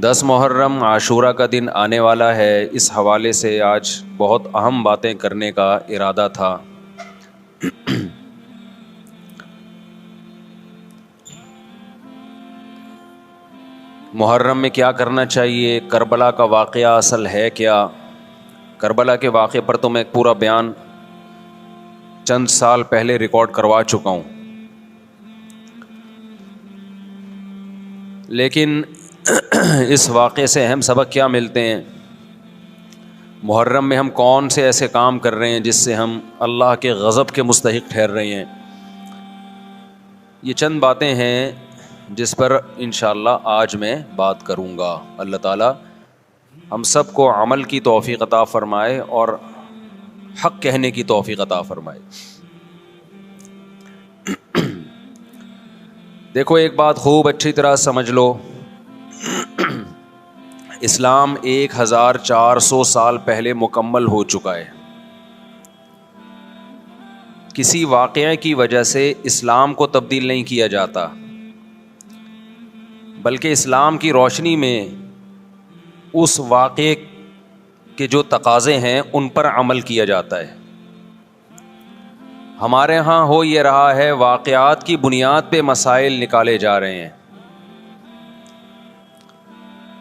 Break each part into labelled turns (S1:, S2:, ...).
S1: 10 محرم عاشورہ کا دن آنے والا ہے. اس حوالے سے آج بہت اہم باتیں کرنے کا ارادہ تھا. محرم میں کیا کرنا چاہیے؟ کربلا کا واقعہ اصل ہے کیا؟ کربلا کے واقعے پر تو میں ایک پورا بیان چند سال پہلے ریکارڈ کروا چکا ہوں، لیکن اس واقعے سے اہم سبق کیا ملتے ہیں؟ محرم میں ہم کون سے ایسے کام کر رہے ہیں جس سے ہم اللہ کے غضب کے مستحق ٹھہر رہے ہیں؟ یہ چند باتیں ہیں جس پر انشاءاللہ آج میں بات کروں گا. اللہ تعالی ہم سب کو عمل کی توفیق عطا فرمائے اور حق کہنے کی توفیق عطا فرمائے. دیکھو ایک بات خوب اچھی طرح سمجھ لو، اسلام 1400 سال پہلے مکمل ہو چکا ہے. کسی واقعے کی وجہ سے اسلام کو تبدیل نہیں کیا جاتا، بلکہ اسلام کی روشنی میں اس واقعے کے جو تقاضے ہیں ان پر عمل کیا جاتا ہے. ہمارے ہاں ہو یہ رہا ہے، واقعات کی بنیاد پہ مسائل نکالے جا رہے ہیں.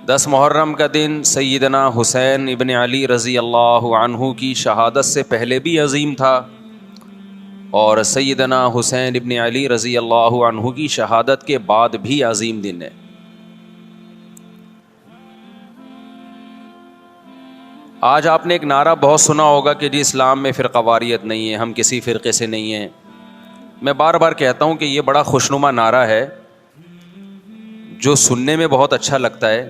S1: 10 محرم کا دن سیدنا حسین ابن علی رضی اللہ عنہ کی شہادت سے پہلے بھی عظیم تھا، اور سیدنا حسین ابن علی رضی اللہ عنہ کی شہادت کے بعد بھی عظیم دن ہے. آج آپ نے ایک نعرہ بہت سنا ہوگا کہ جی اسلام میں فرقہ واریت نہیں ہے، ہم کسی فرقے سے نہیں ہیں. میں بار بار کہتا ہوں کہ یہ بڑا خوشنما نعرہ ہے جو سننے میں بہت اچھا لگتا ہے.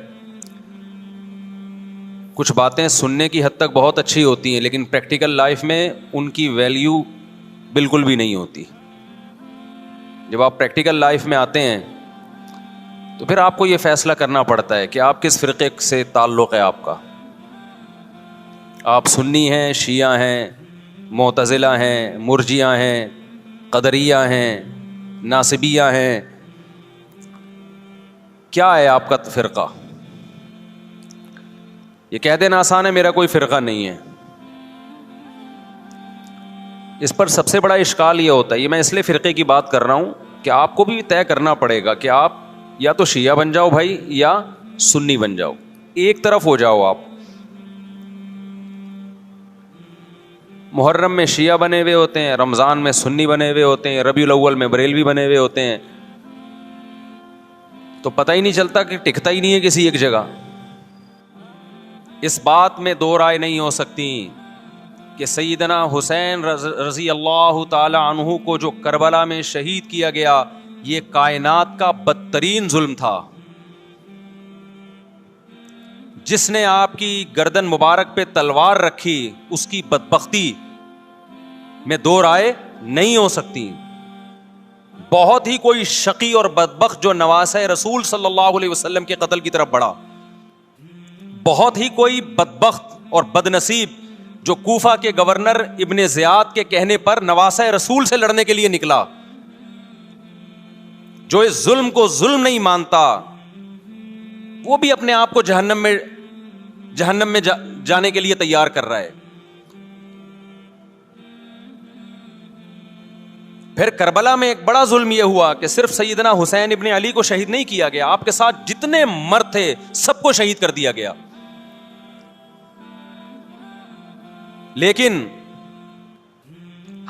S1: کچھ باتیں سننے کی حد تک بہت اچھی ہوتی ہیں، لیکن پریکٹیکل لائف میں ان کی ویلیو بالکل بھی نہیں ہوتی. جب آپ پریکٹیکل لائف میں آتے ہیں تو پھر آپ کو یہ فیصلہ کرنا پڑتا ہے کہ آپ کس فرقے سے تعلق ہے آپ کا. آپ سنی ہیں، شیعہ ہیں، معتزلہ ہیں، مرجیہ ہیں، قدریہ ہیں، ناصبیہ ہیں، کیا ہے آپ کا فرقہ؟ یہ کہہ دینا آسان ہے میرا کوئی فرقہ نہیں ہے. اس پر سب سے بڑا اشکال یہ ہوتا ہے، یہ میں اس لیے فرقے کی بات کر رہا ہوں کہ آپ کو بھی طے کرنا پڑے گا کہ آپ یا تو شیعہ بن جاؤ بھائی یا سنی بن جاؤ، ایک طرف ہو جاؤ آپ. محرم میں شیعہ بنے ہوئے ہوتے ہیں، رمضان میں سنی بنے ہوئے ہوتے ہیں، ربیع الاول میں بریلوی بنے ہوئے ہوتے ہیں، تو پتہ ہی نہیں چلتا کہ ٹکتا ہی نہیں ہے کسی ایک جگہ. اس بات میں دو رائے نہیں ہو سکتی کہ سیدنا حسین رضی اللہ تعالی عنہ کو جو کربلا میں شہید کیا گیا، یہ کائنات کا بدترین ظلم تھا. جس نے آپ کی گردن مبارک پہ تلوار رکھی، اس کی بدبختی میں دو رائے نہیں ہو سکتی. بہت ہی کوئی شقی اور بدبخت جو نواسہ رسول صلی اللہ علیہ وسلم کے قتل کی طرف بڑھا، بہت ہی کوئی بدبخت اور بدنصیب جو کوفہ کے گورنر ابن زیاد کے کہنے پر نواسہ رسول سے لڑنے کے لیے نکلا، جو اس ظلم کو ظلم نہیں مانتا، وہ بھی اپنے آپ کو جہنم میں جانے کے لیے تیار کر رہا ہے. پھر کربلا میں ایک بڑا ظلم یہ ہوا کہ صرف سیدنا حسین ابن علی کو شہید نہیں کیا گیا، آپ کے ساتھ جتنے مرد تھے سب کو شہید کر دیا گیا. لیکن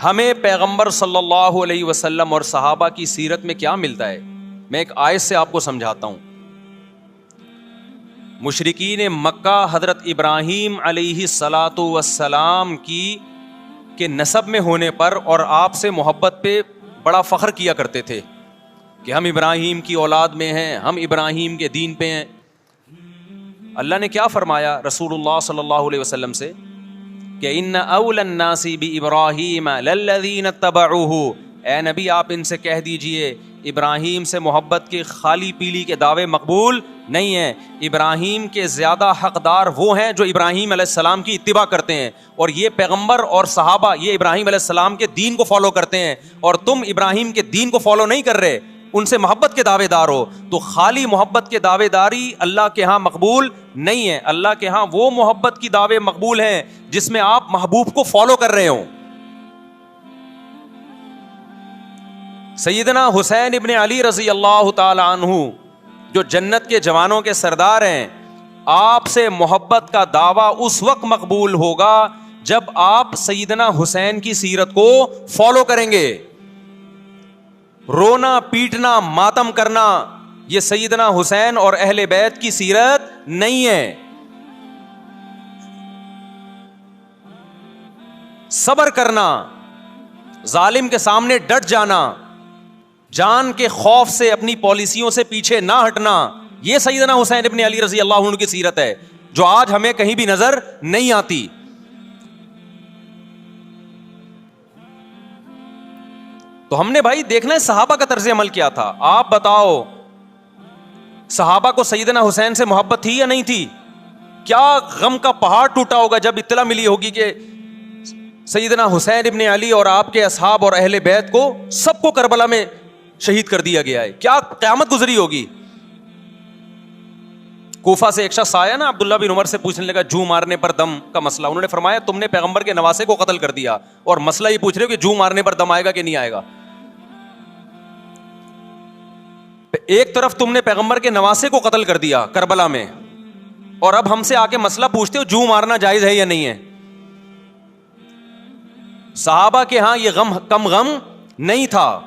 S1: ہمیں پیغمبر صلی اللہ علیہ وسلم اور صحابہ کی سیرت میں کیا ملتا ہے؟ میں ایک آیت سے آپ کو سمجھاتا ہوں. مشرکین مکہ حضرت ابراہیم علیہ الصلاۃ والسلام کے نسب میں ہونے پر اور آپ سے محبت پہ بڑا فخر کیا کرتے تھے کہ ہم ابراہیم کی اولاد میں ہیں، ہم ابراہیم کے دین پہ ہیں. اللہ نے کیا فرمایا رسول اللہ صلی اللہ علیہ وسلم سے کہ ان اول الناس بابراہیم للذین اتبعوہ، اے نبی آپ ان سے کہہ دیجئے ابراہیم سے محبت کے خالی پیلی کے دعوے مقبول نہیں ہیں. ابراہیم کے زیادہ حقدار وہ ہیں جو ابراہیم علیہ السلام کی اتباع کرتے ہیں، اور یہ پیغمبر اور صحابہ یہ ابراہیم علیہ السلام کے دین کو فالو کرتے ہیں، اور تم ابراہیم کے دین کو فالو نہیں کر رہے، ان سے محبت کے دعوے دار ہو. تو خالی محبت کے دعوے داری اللہ کے ہاں مقبول نہیں ہے. اللہ کے ہاں وہ محبت کی دعوے مقبول ہیں جس میں آپ محبوب کو فالو کر رہے ہوں. سیدنا حسین ابن علی رضی اللہ تعالی عنہ جو جنت کے جوانوں کے سردار ہیں, آپ سے محبت کا دعویٰ اس وقت مقبول ہوگا جب آپ سیدنا حسین کی سیرت کو فالو کریں گے. رونا پیٹنا ماتم کرنا یہ سیدنا حسین اور اہل بیت کی سیرت نہیں ہے. صبر کرنا, ظالم کے سامنے ڈٹ جانا, جان کے خوف سے اپنی پالیسیوں سے پیچھے نہ ہٹنا, یہ سیدنا حسین ابن علی رضی اللہ عنہ کی سیرت ہے جو آج ہمیں کہیں بھی نظر نہیں آتی. تو ہم نے بھائی دیکھنا ہے صحابہ کا طرز عمل کیا تھا. آپ بتاؤ صحابہ کو سیدنا حسین سے محبت تھی یا نہیں تھی؟ کیا غم کا پہاڑ ٹوٹا ہوگا جب اطلاع ملی ہوگی کہ سیدنا حسین ابن علی اور آپ کے اصحاب اور اہل بیت کو سب کو کربلا میں شہید کر دیا گیا ہے. کیا قیامت گزری ہوگی. کوفہ سے ایک شخص آیا نا, عبداللہ بن عمر سے پوچھنے لگا جو مارنے پر دم کا مسئلہ. انہوں نے فرمایا تم نے پیغمبر کے نواسے کو قتل کر دیا اور مسئلہ یہ پوچھ رہے ہو کہ جو مارنے پر دم آئے گا کہ نہیں آئے گا. ایک طرف تم نے پیغمبر کے نواسے کو قتل کر دیا کربلا میں, اور اب ہم سے آ کے مسئلہ پوچھتے ہو جو مارنا جائز ہے یا نہیں ہے. صحابہ کے ہاں یہ غم کم غم نہیں تھا.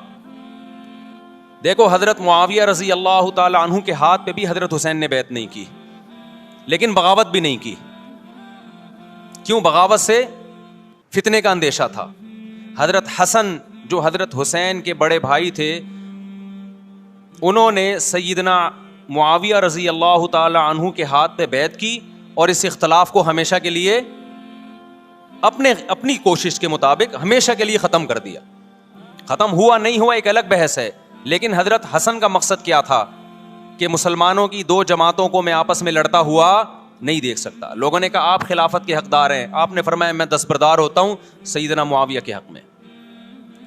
S1: دیکھو حضرت معاویہ رضی اللہ تعالی عنہ کے ہاتھ پہ بھی حضرت حسین نے بیعت نہیں کی, لیکن بغاوت بھی نہیں کی. کیوں؟ بغاوت سے فتنے کا اندیشہ تھا. حضرت حسن جو حضرت حسین کے بڑے بھائی تھے, انہوں نے سیدنا معاویہ رضی اللہ تعالی عنہ کے ہاتھ پہ بیعت کی اور اس اختلاف کو ہمیشہ کے لیے اپنی کوشش کے مطابق ہمیشہ کے لیے ختم کر دیا. ختم ہوا نہیں ہوا ایک الگ بحث ہے, لیکن حضرت حسن کا مقصد کیا تھا کہ مسلمانوں کی دو جماعتوں کو میں آپس میں لڑتا ہوا نہیں دیکھ سکتا. لوگوں نے کہا آپ خلافت کے حقدار ہیں, آپ نے فرمایا میں دستبردار ہوتا ہوں سیدنا معاویہ کے حق میں.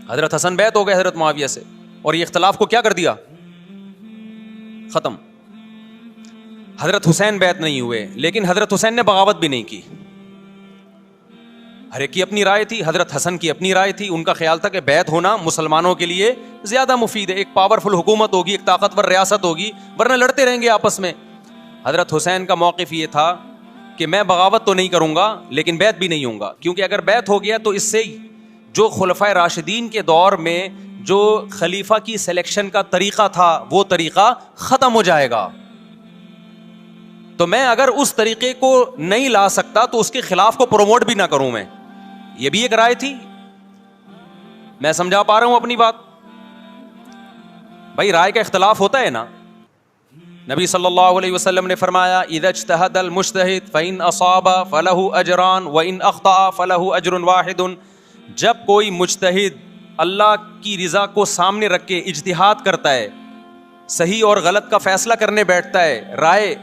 S1: حضرت حسن بیعت ہو گئے حضرت معاویہ سے, اور یہ اختلاف کو کیا کر دیا؟ ختم. حضرت حسین بیعت نہیں ہوئے, لیکن حضرت حسین نے بغاوت بھی نہیں کی. ہر ایک کی اپنی رائے تھی, حضرت حسن کی اپنی رائے تھی. ان کا خیال تھا کہ بیعت ہونا مسلمانوں کے لیے زیادہ مفید ہے, ایک پاورفل حکومت ہوگی, ایک طاقتور ریاست ہوگی, ورنہ لڑتے رہیں گے آپس میں. حضرت حسین کا موقف یہ تھا کہ میں بغاوت تو نہیں کروں گا لیکن بیعت بھی نہیں ہوں گا, کیونکہ اگر بیعت ہو گیا تو اس سے جو خلفائے راشدین کے دور میں جو خلیفہ کی سلیکشن کا طریقہ تھا وہ طریقہ ختم ہو جائے گا. تو میں اگر اس طریقے کو نہیں لا سکتا تو اس کے خلاف کو پروموٹ بھی نہ کروں میں. یہ بھی ایک رائے تھی. میں سمجھا پا رہا ہوں اپنی بات؟ بھائی رائے کا اختلاف ہوتا ہے نا. نبی صلی اللہ علیہ وسلم نے فرمایا اذا اجتہد المجتہد فإن اصاب فلہ اجران وإن اخطأ فلہ اجر واحد. جب کوئی مجتہد اللہ کی رضا کو سامنے رکھ کے اجتہاد کرتا ہے, صحیح اور غلط کا فیصلہ کرنے بیٹھتا ہے, رائے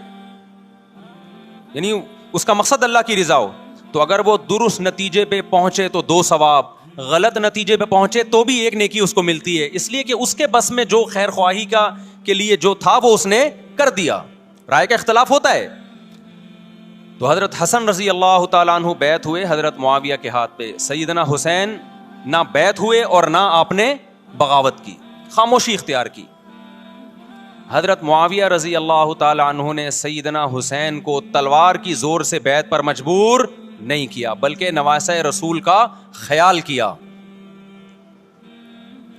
S1: یعنی اس کا مقصد اللہ کی رضا ہو, تو اگر وہ درست نتیجے پہ پہنچے تو 2 ثواب, غلط نتیجے پہ پہنچے تو بھی 1 نیکی اس کو ملتی ہے, اس لیے کہ اس کے بس میں جو خیر خواہی کا کے لیے جو تھا وہ اس نے کر دیا. رائے کا اختلاف ہوتا ہے. تو حضرت حسن رضی اللہ تعالیٰ عنہ بیعت ہوئے حضرت معاویہ کے ہاتھ پہ. سیدنا حسین نہ بیعت ہوئے اور نہ آپ نے بغاوت کی, خاموشی اختیار کی. حضرت معاویہ رضی اللہ تعالی عنہ نے سیدنا حسین کو تلوار کی زور سے بیعت پر مجبور نہیں کیا, بلکہ نواسہ رسول کا خیال کیا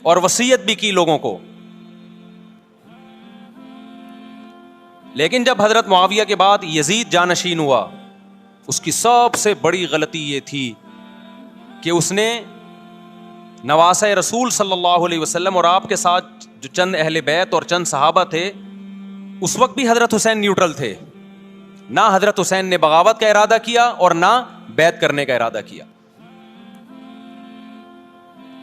S1: اور وصیت بھی کی لوگوں کو. لیکن جب حضرت معاویہ کے بعد یزید جانشین ہوا, اس کی سب سے بڑی غلطی یہ تھی کہ اس نے نواسہ رسول صلی اللہ علیہ وسلم اور آپ کے ساتھ جو چند اہل بیت اور چند صحابہ تھے, اس وقت بھی حضرت حسین نیوٹرل تھے. نہ حضرت حسین نے بغاوت کا ارادہ کیا اور نہ بیعت کرنے کا ارادہ کیا.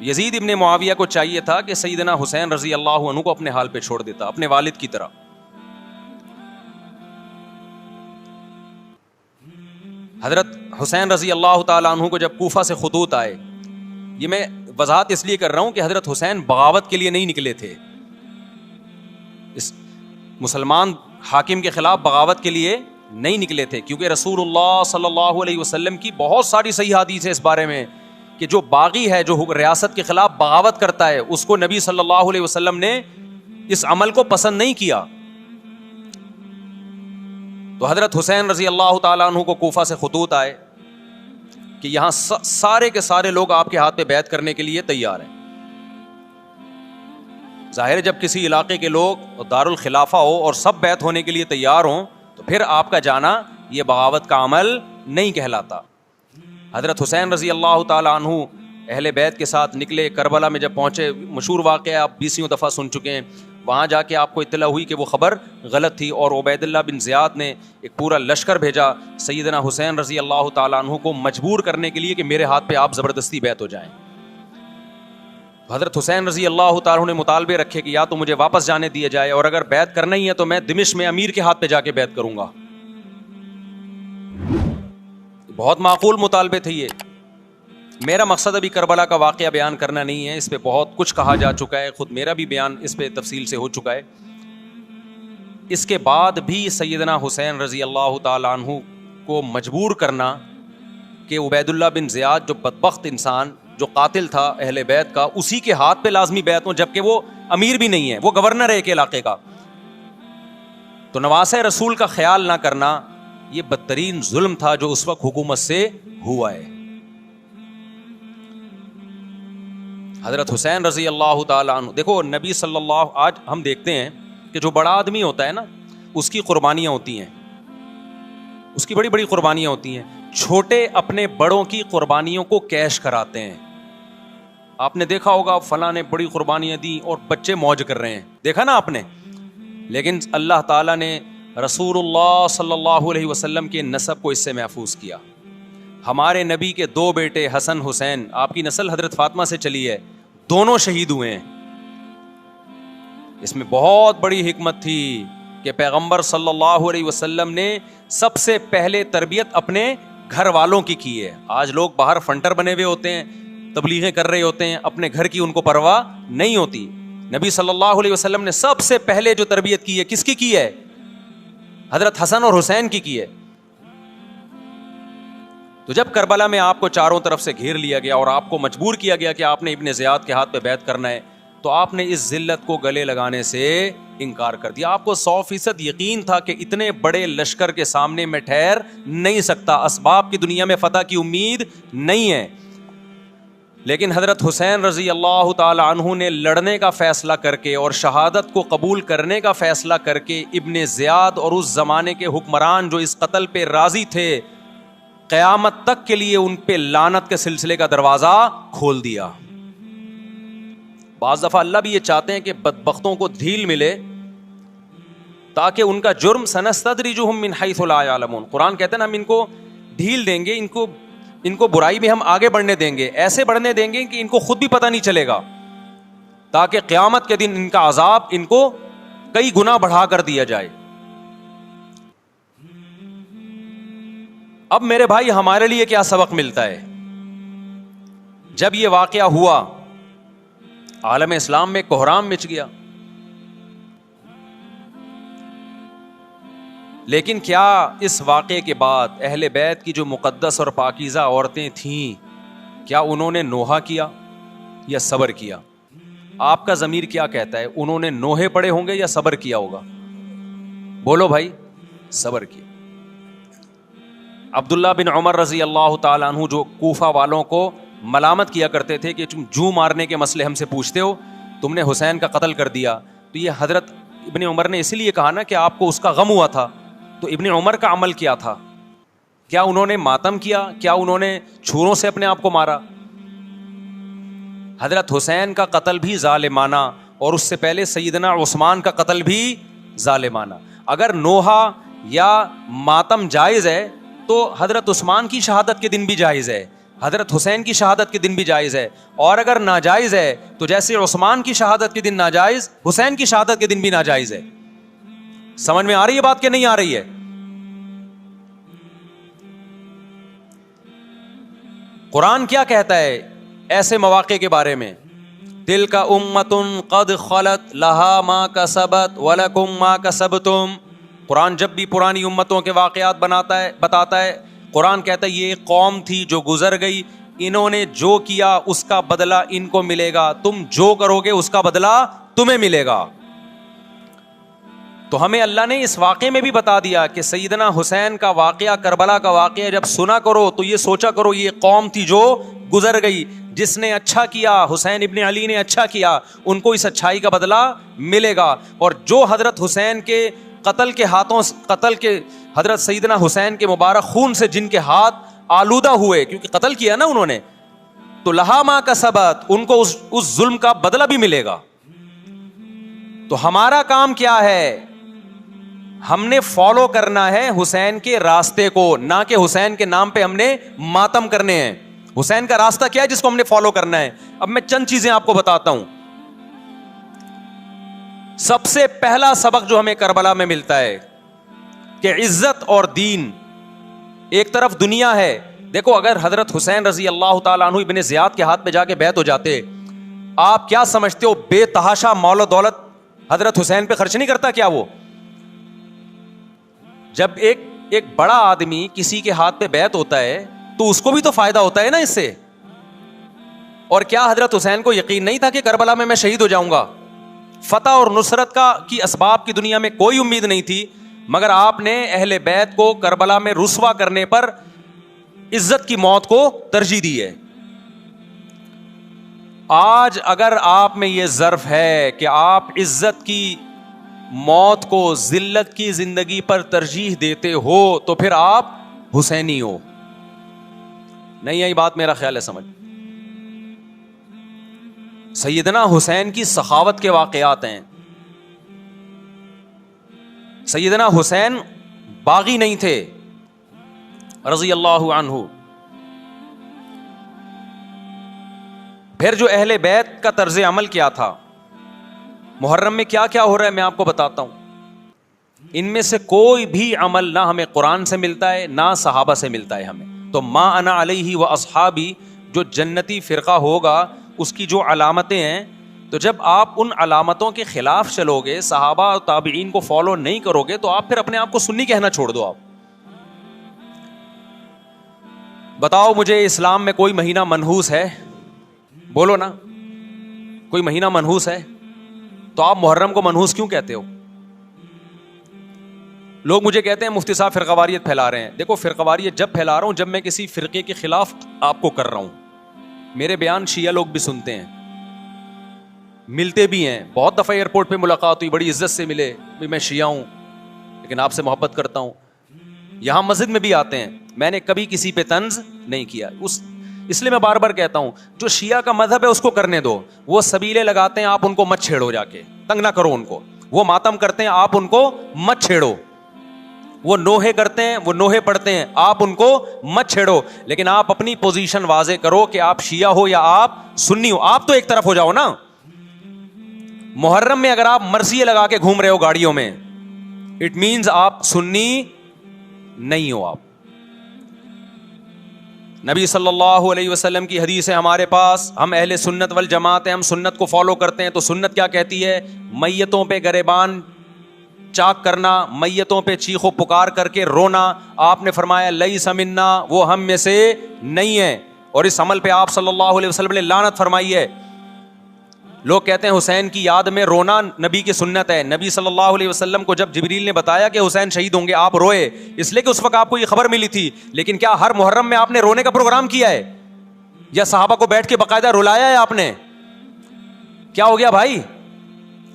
S1: یزید ابن معاویہ کو چاہیے تھا کہ سیدنا حسین رضی اللہ عنہ کو اپنے حال پہ چھوڑ دیتا, اپنے والد کی طرح. حضرت حسین رضی اللہ تعالیٰ عنہ کو جب کوفہ سے خطوط آئے, یہ میں وضاحت اس لیے کر رہا ہوں کہ حضرت حسین بغاوت کے لیے نہیں نکلے تھے, اس مسلمان حاکم کے خلاف بغاوت کے لیے نہیں نکلے تھے، کیونکہ رسول اللہ صلی اللہ علیہ وسلم کی بہت ساری صحیح حدیث ہے اس بارے میں کہ جو باغی ہے، جو ریاست کے خلاف بغاوت کرتا ہے، اس کو نبی صلی اللہ علیہ وسلم نے اس عمل کو پسند نہیں کیا. تو حضرت حسین رضی اللہ تعالیٰ عنہ کو کوفہ سے خطوط آئے کہ یہاں سارے کے سارے لوگ آپ کے ہاتھ پہ بیعت کرنے کے لیے تیار ہیں. ظاہر ہے جب کسی علاقے کے لوگ دارالخلافہ ہو اور سب بیعت ہونے کے لیے تیار ہوں تو پھر آپ کا جانا یہ بغاوت کا عمل نہیں کہلاتا. حضرت حسین رضی اللہ تعالیٰ عنہ اہل بیت کے ساتھ نکلے. کربلا میں جب پہنچے، مشہور واقعہ آپ 20 دفعہ سن چکے ہیں، وہاں جا کے آپ کو اطلاع ہوئی کہ وہ خبر غلط تھی، اور عبید اللہ بن زیاد نے ایک پورا لشکر بھیجا سیدنا حسین رضی اللہ تعالیٰ عنہ کو مجبور کرنے کے لیے کہ میرے ہاتھ پہ آپ زبردستی بیعت ہو جائیں. حضرت حسین رضی اللہ تعالیٰ عنہ نے مطالبے رکھے کہ یا تو مجھے واپس جانے دیا جائے، اور اگر بیعت کرنا ہی ہے تو میں دمشق میں امیر کے ہاتھ پہ جا کے بیعت کروں گا. بہت معقول مطالبے تھے یہ. میرا مقصد ابھی کربلا کا واقعہ بیان کرنا نہیں ہے، اس پہ بہت کچھ کہا جا چکا ہے، خود میرا بھی بیان اس پہ تفصیل سے ہو چکا ہے. اس کے بعد بھی سیدنا حسین رضی اللہ تعالیٰ عنہ کو مجبور کرنا کہ عبید اللہ بن زیاد جو بدبخت انسان، جو قاتل تھا اہل بیت کا، اسی کے ہاتھ پہ لازمی بیعت ہوں، جبکہ وہ امیر بھی نہیں ہے، وہ گورنر ہے ایک علاقے کا. تو نواسہ رسول کا خیال نہ کرنا یہ بدترین ظلم تھا جو اس وقت حکومت سے ہوا ہے. حضرت حسین رضی اللہ تعالیٰ عنہ، دیکھو نبی صلی اللہ، آج ہم دیکھتے ہیں کہ جو بڑا آدمی ہوتا ہے نا، اس کی قربانیاں ہوتی ہیں، اس کی بڑی بڑی قربانیاں ہوتی ہیں. چھوٹے اپنے بڑوں کی قربانیوں کو کیش کراتے ہیں. آپ نے دیکھا ہوگا فلاں نے بڑی قربانیاں دی اور بچے موج کر رہے ہیں، دیکھا نا آپ نے. لیکن اللہ تعالیٰ نے رسول اللہ صلی اللہ علیہ وسلم کے نسب کو اس سے محفوظ کیا. ہمارے نبی کے 2 بیٹے حسن حسین، آپ کی نسل حضرت فاطمہ سے چلی ہے، دونوں شہید ہوئے ہیں. اس میں بہت بڑی حکمت تھی کہ پیغمبر صلی اللہ علیہ وسلم نے سب سے پہلے تربیت اپنے گھر والوں کی ہے. آج لوگ باہر فنٹر بنے ہوئے ہوتے ہیں، تبلیغیں کر رہے ہوتے ہیں، اپنے گھر کی ان کو پرواہ نہیں ہوتی. نبی صلی اللہ علیہ وسلم نے سب سے پہلے جو تربیت کی ہے، کس کی ہے؟ حضرت حسن اور حسین کی ہے. تو جب کربلا میں آپ کو چاروں طرف سے گھیر لیا گیا اور آپ کو مجبور کیا گیا کہ آپ نے ابن زیاد کے ہاتھ پہ بیعت کرنا ہے، تو آپ نے اس ذلت کو گلے لگانے سے انکار کر دیا. آپ کو 100% یقین تھا کہ اتنے بڑے لشکر کے سامنے میں ٹھہر نہیں سکتا، اسباب کی دنیا میں فتح کی امید نہیں ہے. لیکن حضرت حسین رضی اللہ تعالی عنہ نے لڑنے کا فیصلہ کر کے اور شہادت کو قبول کرنے کا فیصلہ کر کے ابن زیاد اور اس زمانے کے حکمران جو اس قتل پہ راضی تھے، قیامت تک کے لیے ان پہ لعنت کے سلسلے کا دروازہ کھول دیا. بعض دفعہ اللہ بھی یہ چاہتے ہیں کہ بدبختوں کو ڈھیل ملے تاکہ ان کا جرم سنستدرجہم من حیث لا یعلمون. قرآن کہتے ہیں نا ہم ان کو ڈھیل دیں گے، ان کو برائی میں ہم آگے بڑھنے دیں گے، ایسے بڑھنے دیں گے کہ ان کو خود بھی پتہ نہیں چلے گا، تاکہ قیامت کے دن ان کا عذاب ان کو کئی گنا بڑھا کر دیا جائے. اب میرے بھائی ہمارے لیے کیا سبق ملتا ہے؟ جب یہ واقعہ ہوا عالم اسلام میں کوہرام مچ گیا، لیکن کیا اس واقعے کے بعد اہل بیت کی جو مقدس اور پاکیزہ عورتیں تھیں، کیا انہوں نے نوحہ کیا یا صبر کیا؟ آپ کا ضمیر کیا کہتا ہے؟ انہوں نے نوحے پڑے ہوں گے یا صبر کیا ہوگا؟ بولو بھائی. صبر کیا. عبداللہ بن عمر رضی اللہ تعالیٰ عنہ جو کوفہ والوں کو ملامت کیا کرتے تھے کہ تم جو مارنے کے مسئلے ہم سے پوچھتے ہو، تم نے حسین کا قتل کر دیا، تو یہ حضرت ابن عمر نے اسی لیے کہا نا کہ آپ کو اس کا غم ہوا تھا. تو ابن عمر کا عمل کیا تھا؟ کیا انہوں نے ماتم کیا؟ کیا انہوں نے چھروں سے اپنے آپ کو مارا؟ حضرت حسین کا قتل بھی ظالمانہ، اور اس سے پہلے سیدنا عثمان کا قتل بھی ظالمانہ. اگر نوحہ یا ماتم جائز ہے تو حضرت عثمان کی شہادت کے دن بھی جائز ہے، حضرت حسین کی شہادت کے دن بھی جائز ہے. اور اگر ناجائز ہے تو جیسے عثمان کی شہادت کے دن ناجائز، حسین کی شہادت کے دن بھی ناجائز ہے. سمجھ میں آ رہی ہے بات کہ نہیں آ رہی ہے؟ قرآن کیا کہتا ہے ایسے مواقع کے بارے میں؟ تلک امۃ قد خلت لہا ما کسبت ولکم ما کسبتم. قرآن جب بھی پرانی امتوں کے واقعات بتاتا ہے, قرآن کہتا ہے یہ ایک قوم تھی جو گزر گئی, انہوں نے جو کیا اس کا بدلہ ان کو ملے گا, تم جو کرو گے اس کا بدلہ تمہیں ملے گا. تو ہمیں اللہ نے اس واقعے میں بھی بتا دیا کہ سیدنا حسین کا واقعہ, کربلا کا واقعہ جب سنا کرو تو یہ سوچا کرو یہ قوم تھی جو گزر گئی, جس نے اچھا کیا, حسین ابن علی نے اچھا کیا, ان کو اس اچھائی کا بدلہ ملے گا. اور جو حضرت حسین کے قتل کے حضرت سیدنا حسین کے مبارک خون سے جن کے ہاتھ آلودہ ہوئے, کیونکہ قتل کیا نا انہوں نے, تو لہا ما کسبت, ان کو اس ظلم کا بدلہ بھی ملے گا. تو ہمارا کام کیا ہے؟ ہم نے فالو کرنا ہے حسین کے راستے کو, نہ کہ حسین کے نام پہ ہم نے ماتم کرنے ہیں. حسین کا راستہ کیا ہے جس کو ہم نے فالو کرنا ہے؟ اب میں چند چیزیں آپ کو بتاتا ہوں. سب سے پہلا سبق جو ہمیں کربلا میں ملتا ہے کہ عزت اور دین, ایک طرف دنیا ہے. دیکھو اگر حضرت حسین رضی اللہ تعالیٰ عنہ ابن زیاد کے ہاتھ پہ جا کے بیعت ہو جاتے, آپ کیا سمجھتے ہو بے تحاشا مال و دولت حضرت حسین پہ خرچ نہیں کرتا کیا وہ؟ جب ایک بڑا آدمی کسی کے ہاتھ پہ بیعت ہوتا ہے تو اس کو بھی تو فائدہ ہوتا ہے نا اس سے. اور کیا حضرت حسین کو یقین نہیں تھا کہ کربلا میں شہید ہو جاؤں گا؟ فتح اور نصرت کی اسباب کی دنیا میں کوئی امید نہیں تھی, مگر آپ نے اہل بیت کو کربلا میں رسوا کرنے پر عزت کی موت کو ترجیح دی ہے. آج اگر آپ میں یہ ظرف ہے کہ آپ عزت کی موت کو ذلت کی زندگی پر ترجیح دیتے ہو تو پھر آپ حسینی ہو. نہیں آئی بات؟ میرا خیال ہے سمجھ. سیدنا حسین کی سخاوت کے واقعات ہیں. سیدنا حسین باغی نہیں تھے رضی اللہ عنہ. پھر جو اہل بیت کا طرز عمل کیا تھا, محرم میں کیا کیا ہو رہا ہے میں آپ کو بتاتا ہوں. ان میں سے کوئی بھی عمل نہ ہمیں قرآن سے ملتا ہے نہ صحابہ سے ملتا ہے ہمیں. تو ما انا علیہ و اصحابی جو جنتی فرقہ ہوگا اس کی جو علامتیں ہیں, تو جب آپ ان علامتوں کے خلاف چلو گے, صحابہ اور تابعین کو فالو نہیں کرو گے, تو آپ پھر اپنے آپ کو سنی کہنا چھوڑ دو. آپ بتاؤ مجھے اسلام میں کوئی مہینہ منحوس ہے؟ بولو نا, کوئی مہینہ منحوس ہے؟ تو آپ محرم کو منحوس کیوں کہتے ہو؟ لوگ مجھے کہتے ہیں مفتی صاحب فرقواریت پھیلا رہے ہیں. دیکھو فرقواریت جب پھیلا رہا ہوں جب میں کسی فرقے کے خلاف آپ کو کر رہا ہوں. میرے بیان شیعہ لوگ بھی سنتے ہیں, ملتے بھی ہیں. بہت دفعہ ایئرپورٹ پہ ملاقات ہوئی, بڑی عزت سے ملے, میں شیعہ ہوں لیکن آپ سے محبت کرتا ہوں. یہاں مسجد میں بھی آتے ہیں, میں نے کبھی کسی پہ طنز نہیں کیا. اس لیے میں بار بار کہتا ہوں جو شیعہ کا مذہب ہے اس کو کرنے دو. وہ سبیلے لگاتے ہیں, آپ ان کو مت چھیڑو, جا کے تنگ نہ کرو ان کو. وہ ماتم کرتے ہیں, آپ ان کو مت چھیڑو. وہ نوحے کرتے ہیں, وہ نوحے پڑھتے ہیں, آپ ان کو مت چھیڑو. لیکن آپ اپنی پوزیشن واضح کرو کہ آپ شیعہ ہو یا آپ سنی ہو. آپ تو ایک طرف ہو جاؤ نا. محرم میں اگر آپ مرثیے لگا کے گھوم رہے ہو گاڑیوں میں, اٹ مینز آپ سنی نہیں ہو. آپ نبی صلی اللہ علیہ وسلم کی حدیث ہے ہمارے پاس, ہم اہل سنت والجماعت ہیں, ہم سنت کو فالو کرتے ہیں. تو سنت کیا کہتی ہے؟ میتوں پہ گریبان چاک کرنا, میتوں پہ چیخ و پکار کر کے رونا. آپ نے فرمایا لیس منا, وہ ہم میں سے نہیں ہے. اور اس عمل پہ آپ صلی اللہ علیہ وسلم نے لعنت فرمائی ہے. لوگ کہتے ہیں حسین کی یاد میں رونا نبی کی سنت ہے. نبی صلی اللہ علیہ وسلم کو جب جبریل نے بتایا کہ حسین شہید ہوں گے, آپ روئے, اس لیے کہ اس وقت آپ کو یہ خبر ملی تھی. لیکن کیا ہر محرم میں آپ نے رونے کا پروگرام کیا ہے, یا صحابہ کو بیٹھ کے باقاعدہ رلایا ہے آپ نے؟ کیا ہو گیا بھائی؟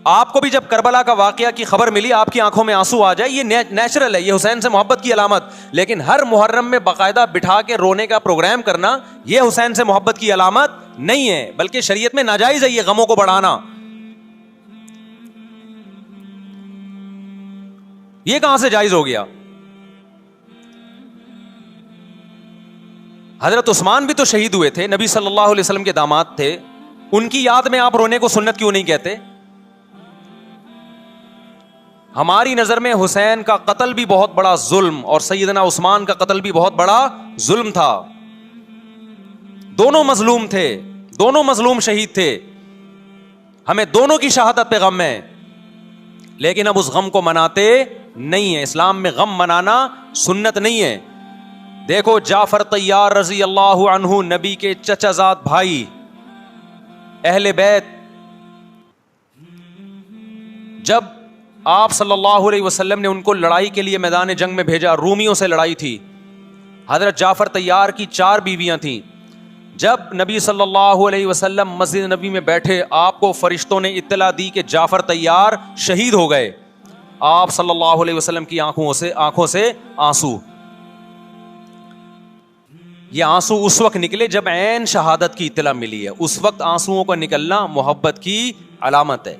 S1: آپ کو بھی جب کربلا کا واقعہ کی خبر ملی آپ کی آنکھوں میں آنسو آ جائے, یہ نیچرل ہے, یہ حسین سے محبت کی علامت. لیکن ہر محرم میں باقاعدہ بٹھا کے رونے کا پروگرام کرنا یہ حسین سے محبت کی علامت نہیں ہے, بلکہ شریعت میں ناجائز ہے یہ غموں کو بڑھانا. یہ کہاں سے جائز ہو گیا؟ حضرت عثمان بھی تو شہید ہوئے تھے, نبی صلی اللہ علیہ وسلم کے داماد تھے, ان کی یاد میں آپ رونے کو سنت کیوں نہیں کہتے؟ ہماری نظر میں حسین کا قتل بھی بہت بڑا ظلم اور سیدنا عثمان کا قتل بھی بہت بڑا ظلم تھا. دونوں مظلوم تھے, دونوں مظلوم شہید تھے. ہمیں دونوں کی شہادت پہ غم ہے، لیکن اب اس غم کو مناتے نہیں ہیں. اسلام میں غم منانا سنت نہیں ہے. دیکھو جعفر طیار رضی اللہ عنہ، نبی کے چچا زاد بھائی، اہل بیت، جب آپ صلی اللہ علیہ وسلم نے ان کو لڑائی کے لیے میدان جنگ میں بھیجا، رومیوں سے لڑائی تھی، حضرت جعفر طیار کی 4 بیویاں تھیں. جب نبی صلی اللہ علیہ وسلم مسجد نبی میں بیٹھے، آپ کو فرشتوں نے اطلاع دی کہ جعفر طیار شہید ہو گئے. آپ صلی اللہ علیہ وسلم کی آنکھوں سے آنسو. یہ آنسو اس وقت نکلے جب عین شہادت کی اطلاع ملی ہے. اس وقت آنسوؤں کا نکلنا محبت کی علامت ہے.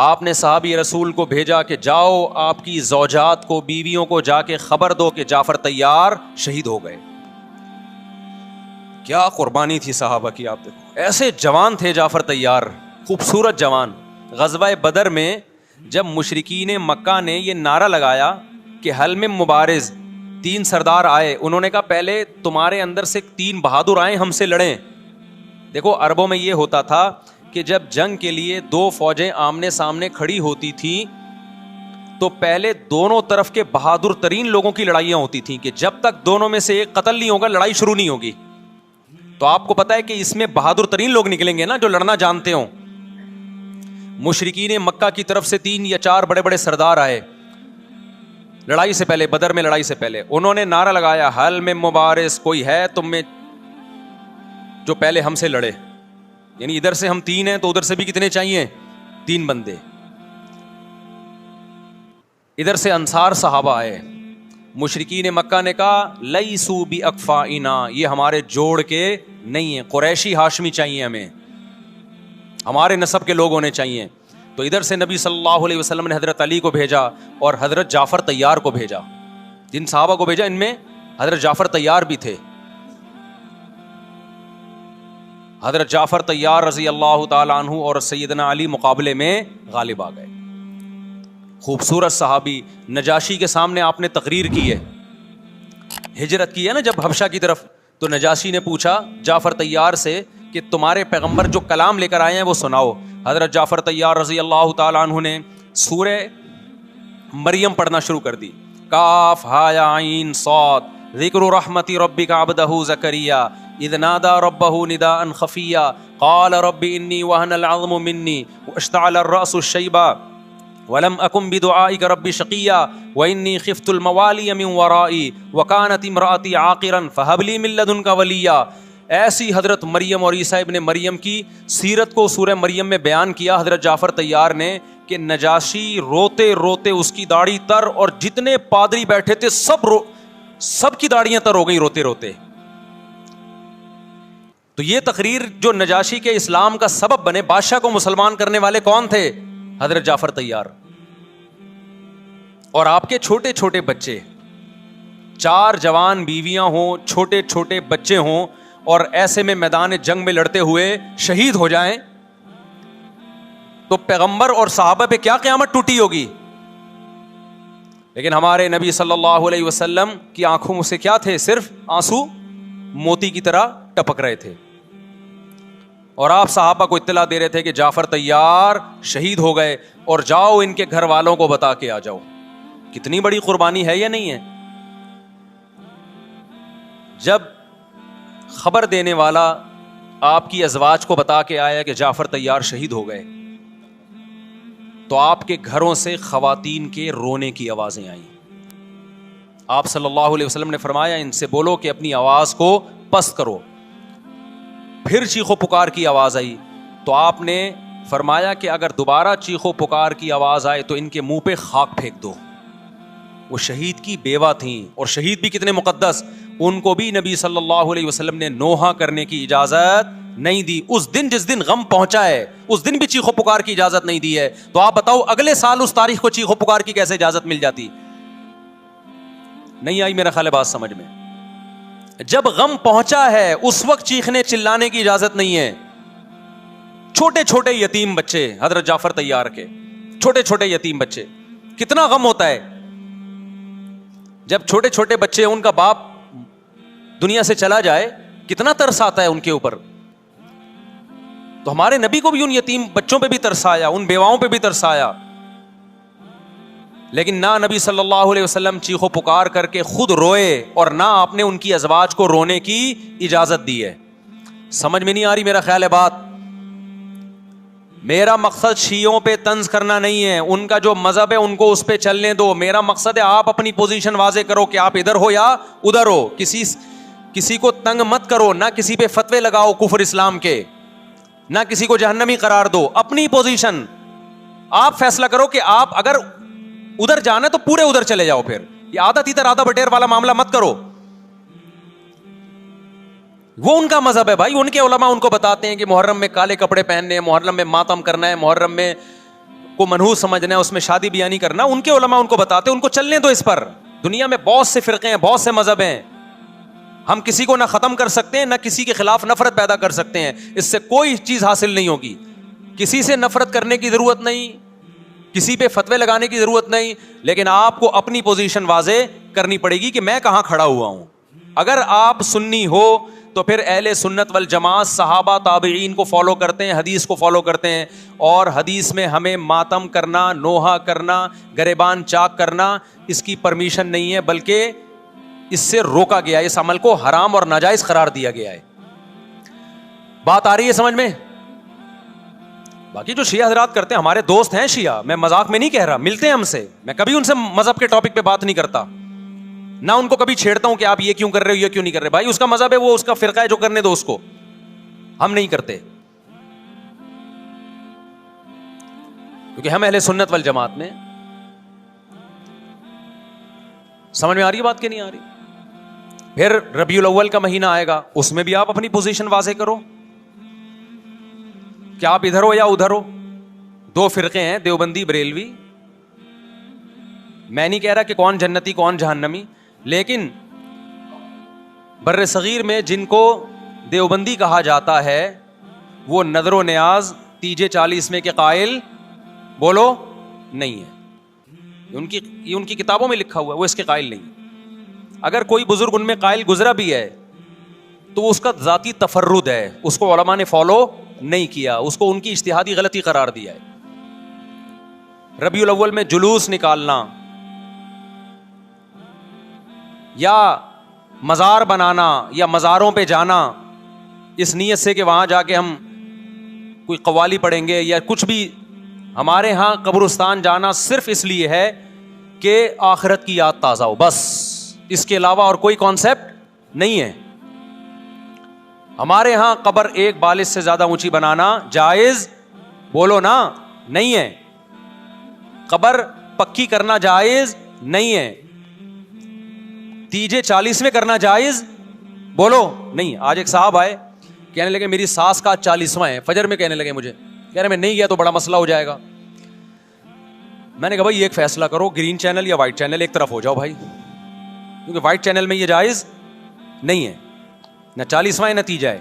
S1: آپ نے صحابی رسول کو بھیجا کہ جاؤ آپ کی زوجات کو، بیویوں کو جا کے خبر دو کہ جعفر طیار شہید ہو گئے. کیا قربانی تھی صحابہ کی. آپ دیکھو ایسے جوان تھے جعفر طیار، خوبصورت جوان. غزوہ بدر میں جب مشرکین مکہ نے یہ نعرہ لگایا کہ حل میں مبارز، 3 سردار آئے، انہوں نے کہا پہلے تمہارے اندر سے 3 بہادر آئیں ہم سے لڑیں. دیکھو عربوں میں یہ ہوتا تھا کہ جب جنگ کے لیے 2 فوجیں آمنے سامنے کھڑی ہوتی تھیں تو پہلے دونوں طرف کے بہادر ترین لوگوں کی لڑائیاں ہوتی تھیں کہ جب تک دونوں میں سے ایک قتل نہیں ہوگا لڑائی شروع نہیں ہوگی. تو آپ کو پتا ہے کہ اس میں بہادر ترین لوگ نکلیں گے نا، جو لڑنا جانتے ہوں. مشرکین مکہ کی طرف سے 3 یا 4 بڑے بڑے سردار آئے لڑائی سے پہلے، بدر میں لڑائی سے پہلے. انہوں نے نعرہ لگایا حل میں مبارز، کوئی ہے تم میں جو پہلے ہم سے لڑے. یعنی ادھر سے ہم 3 ہیں تو ادھر سے بھی کتنے چاہیے؟ 3 بندے. ادھر سے انصار صحابہ آئے. مشرکین مکہ نے کہا لیسو باکفائنا، یہ ہمارے جوڑ کے نہیں ہیں، قریشی ہاشمی چاہیے ہمیں، ہمارے نسب کے لوگ ہونے چاہیے. تو ادھر سے نبی صلی اللہ علیہ وسلم نے حضرت علی کو بھیجا اور حضرت جعفر طیار کو بھیجا. جن صحابہ کو بھیجا ان میں حضرت جعفر طیار بھی تھے. حضرت جعفر طیار رضی اللہ تعالی عنہ اور سیدنا علی مقابلے میں غالب آ گئے. خوبصورت صحابی. نجاشی کے سامنے آپ نے تقریر کی ہے، ہجرت کی ہے نا جب حبشہ کی طرف، تو نجاشی نے پوچھا جعفر طیار سے کہ تمہارے پیغمبر جو کلام لے کر آئے ہیں وہ سناؤ. حضرت جعفر طیار رضی اللہ تعالی عنہ نے سورہ مریم پڑھنا شروع کر دی. کاف ہا یا عین صاد ذکر رحمت ربک عبدہ زکریا اذ نادى ربه نداء خفيا قال رب اني وهن العظم مني واشتعل الراس شيبا ولم اكن بدعائك رب شقيا واني خفت الموالي من ورائي وكانت امراتي عاقرا فهب لي من لدنك وليا. ایسی حضرت مریم اور عیسیٰ ابن مریم کی سیرت کو سورہ مریم میں بیان کیا حضرت جعفر طیار نے کہ نجاشی روتے روتے اس کی داڑھی تر، اور جتنے پادری بیٹھے تھے سب کی داڑیاں تر ہو گئی روتے روتے. تو یہ تقریر جو نجاشی کے اسلام کا سبب بنے، بادشاہ کو مسلمان کرنے والے کون تھے؟ حضرت جعفر طیار. اور آپ کے چھوٹے چھوٹے بچے، 4 جوان بیویاں ہوں، چھوٹے چھوٹے بچے ہوں، اور ایسے میں میدان جنگ میں لڑتے ہوئے شہید ہو جائیں تو پیغمبر اور صحابہ پہ کیا قیامت ٹوٹی ہوگی. لیکن ہمارے نبی صلی اللہ علیہ وسلم کی آنکھوں سے کیا تھے؟ صرف آنسو موتی کی طرح ٹپک رہے تھے. اور آپ صحابہ کو اطلاع دے رہے تھے کہ جعفر طیار شہید ہو گئے اور جاؤ ان کے گھر والوں کو بتا کے آ جاؤ. کتنی بڑی قربانی ہے یا نہیں ہے؟ جب خبر دینے والا آپ کی ازواج کو بتا کے آیا کہ جعفر طیار شہید ہو گئے تو آپ کے گھروں سے خواتین کے رونے کی آوازیں آئیں. آپ صلی اللہ علیہ وسلم نے فرمایا ان سے بولو کہ اپنی آواز کو پست کرو. پھر چیخو پکار کی آواز آئی تو آپ نے فرمایا کہ اگر دوبارہ چیخو پکار کی آواز آئے تو ان کے منہ پہ خاک پھینک دو. وہ شہید کی بیوہ تھیں، اور شہید بھی کتنے مقدس، ان کو بھی نبی صلی اللہ علیہ وسلم نے نوحہ کرنے کی اجازت نہیں دی. اس دن جس دن غم پہنچا ہے اس دن بھی چیخو پکار کی اجازت نہیں دی ہے. تو آپ بتاؤ اگلے سال اس تاریخ کو چیخو پکار کی کیسے اجازت مل جاتی؟ نہیں آئی میرا خیال ہے بات سمجھ میں. جب غم پہنچا ہے اس وقت چیخنے چلانے کی اجازت نہیں ہے. چھوٹے چھوٹے یتیم بچے، حضرت جعفر طیار کے چھوٹے چھوٹے یتیم بچے، کتنا غم ہوتا ہے جب چھوٹے چھوٹے بچے، ان کا باپ دنیا سے چلا جائے، کتنا ترس آتا ہے ان کے اوپر. تو ہمارے نبی کو بھی ان یتیم بچوں پہ بھی ترس آیا, ان بیواؤں پہ بھی ترس آیا, لیکن نہ نبی صلی اللہ علیہ وسلم چیخو پکار کر کے خود روئے اور نہ آپ نے ان کی ازواج کو رونے کی اجازت دی ہے. سمجھ میں نہیں آ رہی میرا خیال ہے بات. میرا مقصد شیعوں پہ طنز کرنا نہیں ہے, ان کا جو مذہب ہے ان کو اس پہ چلنے دو. میرا مقصد ہے آپ اپنی پوزیشن واضح کرو کہ آپ ادھر ہو یا ادھر ہو. کسی کو تنگ مت کرو, نہ کسی پہ فتوے لگاؤ کفر اسلام کے, نہ کسی کو جہنمی قرار دو. اپنی پوزیشن آپ فیصلہ کرو کہ آپ اگر ادھر جانا ہے تو پورے ادھر چلے جاؤ. پھر یہ آدھا تیتر آدھا بٹیر والا معاملہ مت کرو. وہ ان کا مذہب ہے بھائی, ان کے علماء ان کو بتاتے ہیں کہ محرم میں کالے کپڑے پہننے ہیں, محرم میں ماتم کرنا ہے, محرم میں کو منحوس سمجھنا ہے, اس میں شادی بیاہ نہیں کرنا. ان کے علماء ان کو بتاتے ہیں, ان کو چلنے دو اس پر. دنیا میں بہت سے فرقے ہیں, بہت سے مذہب ہیں, ہم کسی کو نہ ختم کر سکتے ہیں نہ کسی کے خلاف نفرت پیدا کر سکتے ہیں. اس سے کوئی چیز حاصل نہیں ہوگی. کسی سے نفرت کرنے کی ضرورت نہیں, کسی پہ فتوے لگانے کی ضرورت نہیں, لیکن آپ کو اپنی پوزیشن واضح کرنی پڑے گی کہ میں کہاں کھڑا ہوا ہوں. اگر آپ سنی ہو تو پھر اہل سنت والجماعت صحابہ تابعین کو فالو کرتے ہیں, حدیث کو فالو کرتے ہیں, اور حدیث میں ہمیں ماتم کرنا, نوحہ کرنا, گریبان چاک کرنا اس کی پرمیشن نہیں ہے, بلکہ اس سے روکا گیا ہے, اس عمل کو حرام اور ناجائز قرار دیا گیا ہے. بات آ رہی ہے سمجھ میں؟ باقی جو شیعہ حضرات کرتے ہیں, ہمارے دوست ہیں شیعہ, میں مذاق میں نہیں کہہ رہا, ملتے ہیں ہم سے, میں کبھی ان سے مذہب کے ٹاپک پہ بات نہیں کرتا, نہ ان کو کبھی چھیڑتا ہوں کہ آپ یہ کیوں کر رہے ہو, یہ کیوں نہیں کر رہے. بھائی اس کا مذہب ہے, وہ اس کا فرقہ ہے, جو کرنے دو اس کو, ہم نہیں کرتے, کیونکہ ہم اہل سنت والجماعت میں. سمجھ میں آ رہی ہے بات کہ نہیں آ رہی؟ پھر ربیع الاول کا مہینہ آئے گا, اس میں بھی آپ اپنی پوزیشن واضح کرو کہ آپ ادھر ہو یا ادھر ہو. دو فرقے ہیں, دیوبندی بریلوی. میں نہیں کہہ رہا کہ کون جنتی کون جہنمی, لیکن بر صغیر میں جن کو دیوبندی کہا جاتا ہے وہ نظر و نیاز تیجے 40 میں کے قائل بولو نہیں ہے. یہ ان کی کتابوں میں لکھا ہوا ہے, وہ اس کے قائل نہیں. اگر کوئی بزرگ ان میں قائل گزرا بھی ہے تو وہ اس کا ذاتی تفرد ہے, اس کو علماء نے فالو نہیں کیا, اس کو ان کی اجتہادی غلطی قرار دیا ہے. ربیع الاول میں جلوس نکالنا یا مزار بنانا یا مزاروں پہ جانا اس نیت سے کہ وہاں جا کے ہم کوئی قوالی پڑھیں گے یا کچھ بھی, ہمارے ہاں قبرستان جانا صرف اس لیے ہے کہ آخرت کی یاد تازہ ہو, بس. اس کے علاوہ اور کوئی کانسیپٹ نہیں ہے. ہمارے ہاں قبر ایک بالش سے زیادہ اونچی بنانا جائز بولو نا نہیں ہے. قبر پکی کرنا جائز نہیں ہے. تیجے 40 کرنا جائز بولو نہیں. آج ایک صاحب آئے, کہنے لگے میری ساس کا 40واں ہے, فجر میں کہنے لگے مجھے, کہہ رہے میں نہیں گیا تو بڑا مسئلہ ہو جائے گا. میں نے کہا بھائی ایک فیصلہ کرو, گرین چینل یا وائٹ چینل, ایک طرف ہو جاؤ بھائی, کیونکہ وائٹ چینل میں یہ جائز نہیں ہے, نہ 40واں نتیجہ ہے.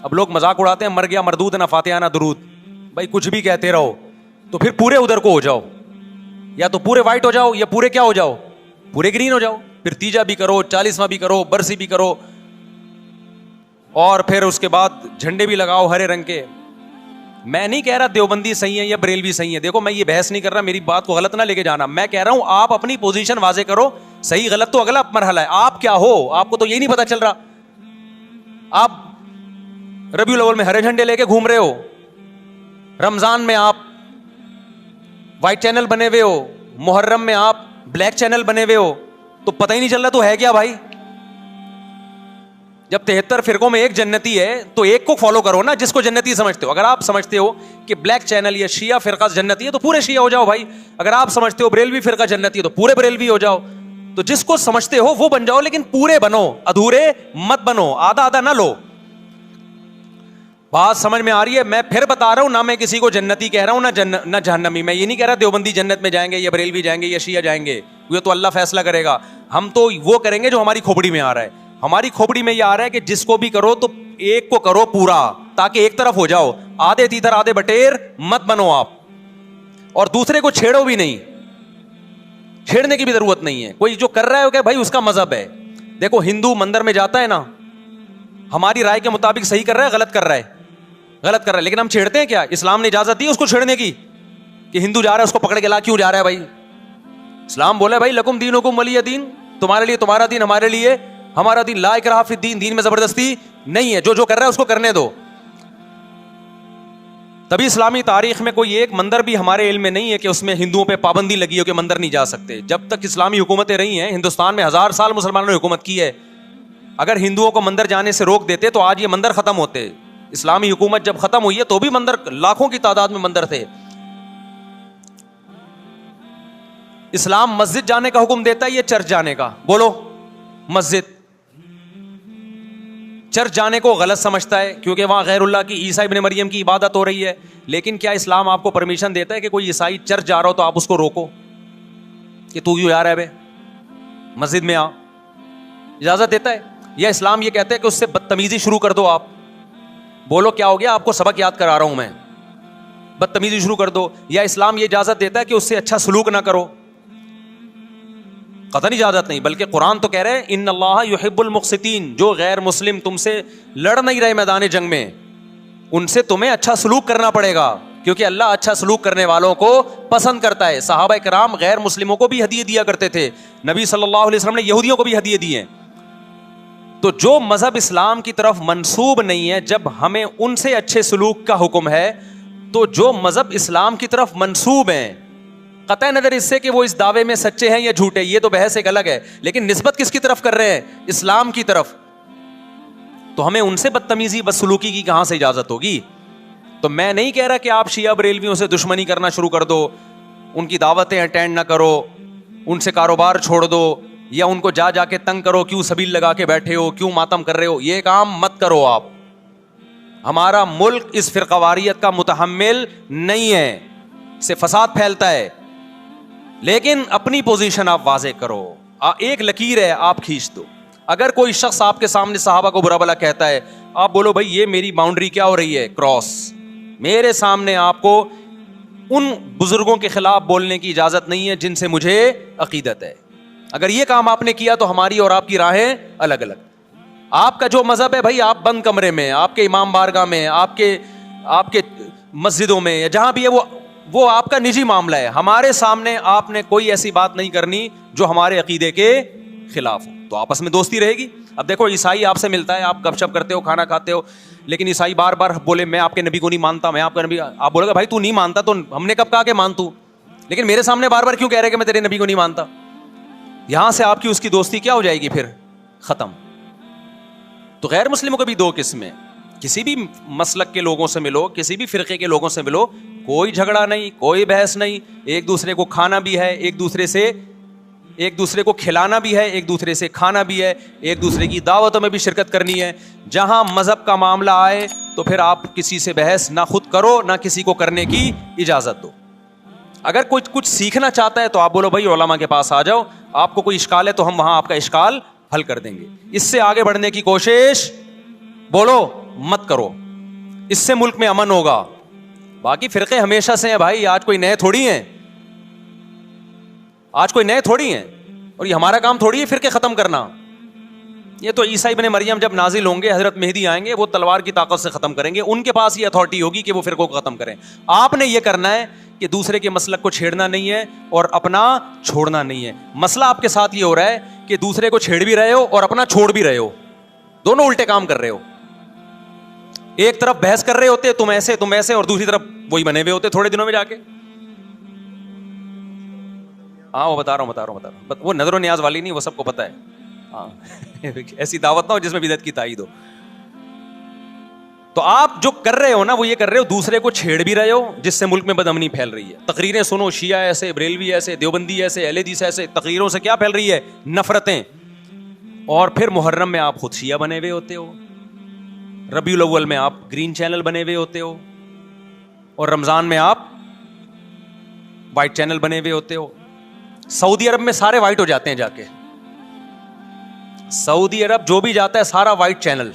S1: اب لوگ مذاق اڑاتے ہیں, مر گیا مردود نہ فاتحہ نہ درود. بھائی کچھ بھی کہتے رہو تو پھر پورے ادھر کو ہو جاؤ, یا تو پورے وائٹ ہو جاؤ یا پورے کیا ہو جاؤ, پورے گرین ہو جاؤ. پھر تیجا بھی کرو, 40واں بھی کرو, برسی بھی کرو, اور پھر اس کے بعد جھنڈے بھی لگاؤ ہرے رنگ کے. میں نہیں کہہ رہا دیوبندی صحیح ہے یا بریلوی صحیح ہے, دیکھو میں یہ بحث نہیں کر رہا, میری بات کو غلط نہ لے کے جانا. میں کہہ رہا ہوں آپ اپنی پوزیشن واضح کرو, صحیح غلط تو اگلا مرحلہ ہے. آپ کیا ہو, آپ کو تو یہی نہیں پتا چل رہا. آپ ربیع الاول میں ہرے جھنڈے لے کے گھوم رہے ہو, رمضان میں آپ وائٹ چینل بنے ہوئے ہو, محرم میں آپ بلیک چینل بنے ہوئے ہو, تو پتہ ہی نہیں چل رہا تو ہے کیا بھائی. جب 73 فرقوں میں ایک جنتی ہے تو ایک کو فالو کرو نا جس کو جنتی سمجھتے ہو. اگر آپ سمجھتے ہو کہ بلیک چینل یا شیعہ فرقہ جنتی ہے تو پورے شیعہ ہو جاؤ بھائی. اگر آپ سمجھتے ہو بریلوی فرقہ جنتی ہے تو پورے بریلوی ہو جاؤ. تو جس کو سمجھتے ہو وہ بن جاؤ, لیکن پورے بنو, ادھورے مت بنو, آدھا آدھا نہ لو. بات سمجھ میں آ رہی ہے؟ میں پھر بتا رہا ہوں, نہ میں کسی کو جنتی کہہ رہا ہوں نہ جہنمی. میں یہ نہیں کہہ رہا دیوبندی جنت میں جائیں گے یا بریلوی جائیں گے یا شیعہ جائیں گے, یہ تو اللہ فیصلہ کرے گا. ہم تو وہ کریں گے جو ہماری کھوپڑی میں آ رہا ہے. ہماری کھوپڑی میں یہ آ رہا ہے کہ جس کو بھی کرو تو ایک کو کرو پورا, تاکہ ایک طرف ہو جاؤ. آدھے تیتر آدھے بٹیر مت بنو آپ, اور دوسرے کو چھیڑو بھی نہیں, چھیڑنے کی بھی ضرورت نہیں ہے. کوئی جو کر رہا ہے کہ بھائی اس کا مذہب ہے. دیکھو ہندو مندر میں جاتا ہے نا, ہماری رائے کے مطابق صحیح کر رہا ہے غلط کر رہا ہے, غلط کر رہا ہے لیکن ہم چھیڑتے ہیں کیا؟ اسلام نے اجازت دی اس کو چھیڑنے کی کہ ہندو جا رہا ہے اس کو پکڑ کے لا کیوں جا رہا ہے بھائی؟ اسلام بولا بھائی لکم دینکم ولی دین، تمہارے لیے تمہارا دین، ہمارے لیے ہمارا دین، لا اکراہ فی الدین، دین میں زبردستی نہیں ہے، جو کر رہا ہے اس کو کرنے دو. تبھی اسلامی تاریخ میں کوئی ایک مندر بھی ہمارے علم میں نہیں ہے کہ اس میں ہندوؤں پہ پابندی لگی ہو کہ مندر نہیں جا سکتے. جب تک اسلامی حکومتیں رہی ہیں ہندوستان میں 1000 سال مسلمانوں نے حکومت کی ہے. اگر ہندوؤں کو مندر جانے سے روک دیتے تو آج یہ مندر ختم ہوتے. اسلامی حکومت جب ختم ہوئی ہے تو بھی مندر لاکھوں کی تعداد میں مندر تھے. اسلام مسجد جانے کا حکم دیتا ہے یا چرچ جانے کا؟ بولو. مسجد. چرچ جانے کو غلط سمجھتا ہے کیونکہ وہاں غیر اللہ کی عیسیٰ ابن مریم کی عبادت ہو رہی ہے. لیکن کیا اسلام آپ کو پرمیشن دیتا ہے کہ کوئی عیسائی چرچ جا رہا ہو تو آپ اس کو روکو کہ تو کیوں جا رہا ہے بے، مسجد میں آ؟ اجازت دیتا ہے؟ یا اسلام یہ کہتا ہے کہ اس سے بدتمیزی شروع کر دو؟ آپ بولو کیا ہو گیا؟ آپ کو سبق یاد کرا رہا ہوں میں. بدتمیزی شروع کر دو. یا اسلام یہ اجازت دیتا ہے کہ اس سے اچھا سلوک نہ کرو؟ قطعاً اجازت نہیں، بلکہ قرآن تو کہہ رہے ہیں ان اللہ یحب المقسطین، جو غیر مسلم تم سے لڑ نہیں رہے میدان جنگ میں ان سے تمہیں اچھا سلوک کرنا پڑے گا کیونکہ اللہ اچھا سلوک کرنے والوں کو پسند کرتا ہے. صحابہ کرام غیر مسلموں کو بھی ہدیے دیا کرتے تھے. نبی صلی اللہ علیہ وسلم نے یہودیوں کو بھی ہدیے دیے. تو جو مذہب اسلام کی طرف منسوب نہیں ہے، جب ہمیں ان سے اچھے سلوک کا حکم ہے تو جو مذہب اسلام کی طرف منسوب ہیں، قطع نظر اس سے کہ وہ اس دعوے میں سچے ہیں یا جھوٹے، یہ تو بحث ایک الگ ہے، لیکن نسبت کس کی طرف کر رہے ہیں؟ اسلام کی طرف. تو ہمیں ان سے بدتمیزی بدسلوکی کی کہاں سے اجازت ہوگی؟ تو میں نہیں کہہ رہا کہ آپ شیعہ بریلویوں سے دشمنی کرنا شروع کر دو، ان کی دعوتیں اٹینڈ نہ کرو، ان سے کاروبار چھوڑ دو، یا ان کو جا کے تنگ کرو، کیوں سبیل لگا کے بیٹھے ہو، کیوں ماتم کر رہے ہو. یہ کام مت کرو آپ. ہمارا ملک اس فرقہ واریت کا متحمل نہیں ہے، سے فساد پھیلتا ہے. لیکن اپنی پوزیشن آپ واضح کرو. ایک لکیر ہے آپ کھینچ دو. اگر کوئی شخص آپ کے سامنے صحابہ کو برا بھلا کہتا ہے، آپ بولو بھائی یہ میری باؤنڈری کیا ہو رہی ہے؟ کراس. میرے سامنے آپ کو ان بزرگوں کے خلاف بولنے کی اجازت نہیں ہے جن سے مجھے عقیدت ہے. اگر یہ کام آپ نے کیا تو ہماری اور آپ کی راہیں الگ الگ. آپ کا جو مذہب ہے بھائی، آپ بند کمرے میں، آپ کے امام بارگاہ میں، آپ کے مسجدوں میں، یا جہاں بھی ہے وہ آپ کا نجی معاملہ ہے. ہمارے سامنے آپ نے کوئی ایسی بات نہیں کرنی جو ہمارے عقیدے کے خلاف ہو. تو آپس میں دوستی رہے گی. اب دیکھو عیسائی آپ سے ملتا ہے، آپ گپ شپ کرتے ہو، کھانا کھاتے ہو، لیکن عیسائی بار بار بولے میں آپ کے نبی کو نہیں مانتا، میں آپ کا نبی. آپ بولے گا بھائی تو نہیں مانتا تو ہم نے کب کہا کہ مان تو، لیکن میرے سامنے بار بار کیوں کہہ رہے کہ میں تیرے نبی کو نہیں مانتا؟ یہاں سے آپ کی اس کی دوستی کیا ہو جائے گی؟ پھر ختم. تو غیر مسلموں کو بھی دو قسمیں. کسی بھی مسلک کے لوگوں سے ملو، کسی بھی فرقے کے لوگوں سے ملو، کوئی جھگڑا نہیں، کوئی بحث نہیں. ایک دوسرے کو کھانا بھی ہے، ایک دوسرے کو کھلانا بھی ہے، ایک دوسرے سے کھانا بھی ہے، ایک دوسرے کی دعوتوں میں بھی شرکت کرنی ہے. جہاں مذہب کا معاملہ آئے تو پھر آپ کسی سے بحث نہ خود کرو نہ کسی کو کرنے کی اجازت دو. اگر کوئی کچھ سیکھنا چاہتا ہے تو آپ بولو بھائی علماء کے پاس آ جاؤ، آپ کو کوئی اشکال ہے تو ہم وہاں آپ کا اشکال حل کر دیں گے. اس سے آگے بڑھنے کی کوشش بولو مت کرو. اس سے ملک میں امن ہوگا. باقی فرقے ہمیشہ سے ہیں بھائی، آج کوئی نئے تھوڑی ہیں، اور یہ ہمارا کام تھوڑی ہے فرقے ختم کرنا. یہ تو عیسیٰ ابن مریم جب نازل ہوں گے، حضرت مہدی آئیں گے، وہ تلوار کی طاقت سے ختم کریں گے. ان کے پاس یہ اتھارٹی ہوگی کہ وہ فرقوں کو ختم کریں. آپ نے یہ کرنا ہے کہ دوسرے کے مسلک کو چھیڑنا نہیں ہے اور اپنا چھوڑنا نہیں ہے. مسئلہ آپ کے ساتھ یہ ہو رہا ہے کہ دوسرے کو چھیڑ بھی رہے ہو اور اپنا چھوڑ بھی رہے ہو. دونوں الٹے کام کر رہے ہو. ایک طرف بحث کر رہے ہوتے تم ایسے اور دوسری طرف وہی بنے ہوئے ہوتے تھوڑے دنوں میں جا کے. ہاں وہ بتا رہا ہوں. وہ نظر و نیاز والی نہیں، وہ سب کو پتا ہے. ہاں ایسی دعوت نہ ہو جس میں بدعت کی تائید ہو. تو آپ جو کر رہے ہو نا وہ یہ کر رہے ہو، دوسرے کو چھیڑ بھی رہے ہو جس سے ملک میں بدامنی پھیل رہی ہے. تقریریں سنو، شیعہ ایسے، بریلوی ایسے، دیوبندی ایسے، اہل حدیث ایسے. تقریروں سے کیا پھیل رہی ہے؟ نفرتیں. اور پھر محرم میں آپ خود شیعہ بنے ہوئے ہوتے ہو، ربیع الاول میں آپ گرین چینل بنے ہوئے ہوتے ہو، اور رمضان میں آپ وائٹ چینل بنے ہوئے ہوتے ہو. سعودی عرب میں سارے وائٹ ہو جاتے ہیں جا کے. سعودی عرب جو بھی جاتا ہے سارا وائٹ چینل.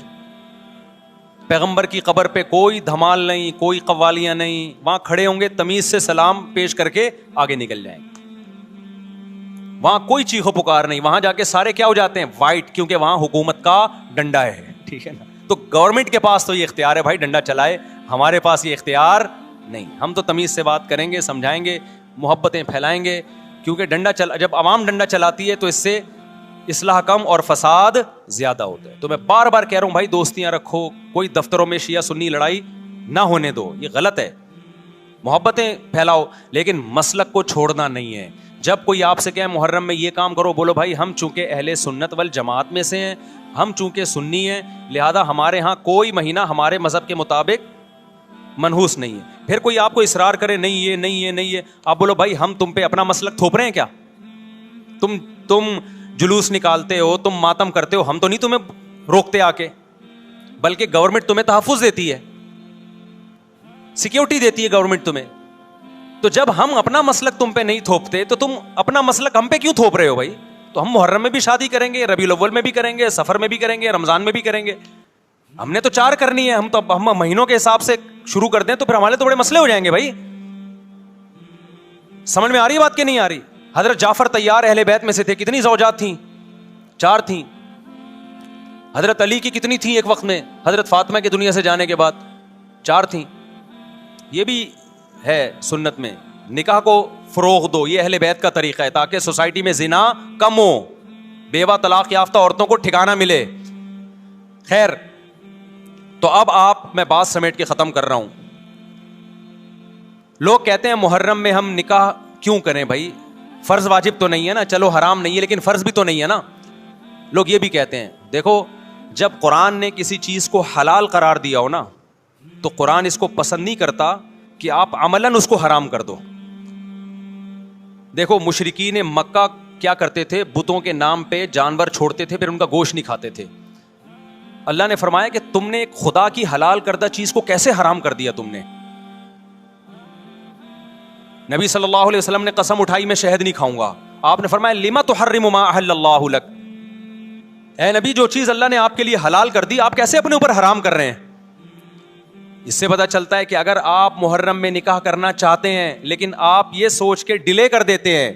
S1: پیغمبر کی قبر پہ کوئی دھمال نہیں، کوئی قوالیاں نہیں. وہاں کھڑے ہوں گے، تمیز سے سلام پیش کر کے آگے نکل جائیں گے. وہاں کوئی چیخو پکار نہیں. وہاں جا کے سارے کیا ہو جاتے ہیں؟ وائٹ. کیونکہ وہاں حکومت کا ڈنڈا ہے. ٹھیک ہے نا. تو گورنمنٹ کے پاس تو یہ اختیار ہے بھائی ڈنڈا چلائے. ہمارے پاس یہ اختیار نہیں. ہم تو تمیز سے بات کریں گے, سمجھائیں گے, محبتیں پھیلائیں گے, کیونکہ جب عوام ڈنڈا چلاتی ہے تو اس سے اصلاح کم اور فساد زیادہ ہوتا ہے. تو میں بار بار کہہ رہا ہوں بھائی, دوستیاں رکھو, کوئی دفتروں میں شیعہ سنی لڑائی نہ ہونے دو, یہ غلط ہے. محبتیں پھیلاؤ لیکن مسلک کو چھوڑنا نہیں ہے. جب کوئی آپ سے کہے محرم میں یہ کام کرو, بولو بھائی ہم چونکہ اہل سنت والجماعت میں سے ہیں, ہم چونکہ سنی ہیں, لہذا ہمارے ہاں کوئی مہینہ ہمارے مذہب کے مطابق منحوس نہیں ہے. پھر کوئی آپ کو اصرار کرے نہیں یہ نہیں ہے نہیں ہے, آپ بولو بھائی ہم تم پہ اپنا مسلک تھوپ رہے ہیں کیا؟ تم جلوس نکالتے ہو, تم ماتم کرتے ہو, ہم تو نہیں تمہیں روکتے آ کے, بلکہ گورنمنٹ تمہیں تحفظ دیتی ہے, سیکیورٹی دیتی ہے گورنمنٹ تمہیں. تو جب ہم اپنا مسلک تم پہ نہیں تھوپتے تو تم اپنا مسلک ہم پہ کیوں تھوپ رہے ہو بھائی؟ تو ہم محرم میں بھی شادی کریں گے, ربیع الاول میں بھی کریں گے, سفر میں بھی کریں گے, رمضان میں بھی کریں گے. ہم نے تو 4 کرنی ہے. ہم مہینوں کے حساب سے شروع کر دیں تو پھر ہمارے تو بڑے مسئلے ہو جائیں گے بھائی. سمجھ میں آ رہی بات کہ نہیں آ رہی؟ حضرت جعفر طیار اہل بیت میں سے تھے, کتنی زوجات تھیں؟ 4 تھیں. حضرت علی کی کتنی تھیں ایک وقت میں؟ حضرت فاطمہ کے دنیا سے جانے کے بعد 4 تھیں. یہ بھی ہے سنت میں, نکاح کو فروغ دو, یہ اہل بیت کا طریقہ ہے تاکہ سوسائٹی میں زنا کم ہو, بیوہ طلاق یافتہ عورتوں کو ٹھکانہ ملے. خیر, تو اب میں بات سمیٹ کے ختم کر رہا ہوں. لوگ کہتے ہیں محرم میں ہم نکاح کیوں کریں بھائی, فرض واجب تو نہیں ہے نا, چلو حرام نہیں ہے لیکن فرض بھی تو نہیں ہے نا. لوگ یہ بھی کہتے ہیں, دیکھو جب قرآن نے کسی چیز کو حلال قرار دیا ہو نا, تو قرآن اس کو پسند نہیں کرتا کہ آپ عملاً اس کو حرام کر دو. دیکھو مشرکین مکہ کیا کرتے تھے, بتوں کے نام پہ جانور چھوڑتے تھے, پھر ان کا گوشت نہیں کھاتے تھے. اللہ نے فرمایا کہ تم نے ایک خدا کی حلال کردہ چیز کو کیسے حرام کر دیا تم نے. نبی صلی اللہ علیہ وسلم نے قسم اٹھائی میں شہد نہیں کھاؤں گا. آپ نے فرمایا لما تحرم ما احل اللہ لک, اے نبی جو چیز اللہ نے آپ کے لیے حلال کر دی آپ کیسے اپنے اوپر حرام کر رہے ہیں. اس سے پتہ چلتا ہے کہ اگر آپ محرم میں نکاح کرنا چاہتے ہیں لیکن آپ یہ سوچ کے ڈیلے کر دیتے ہیں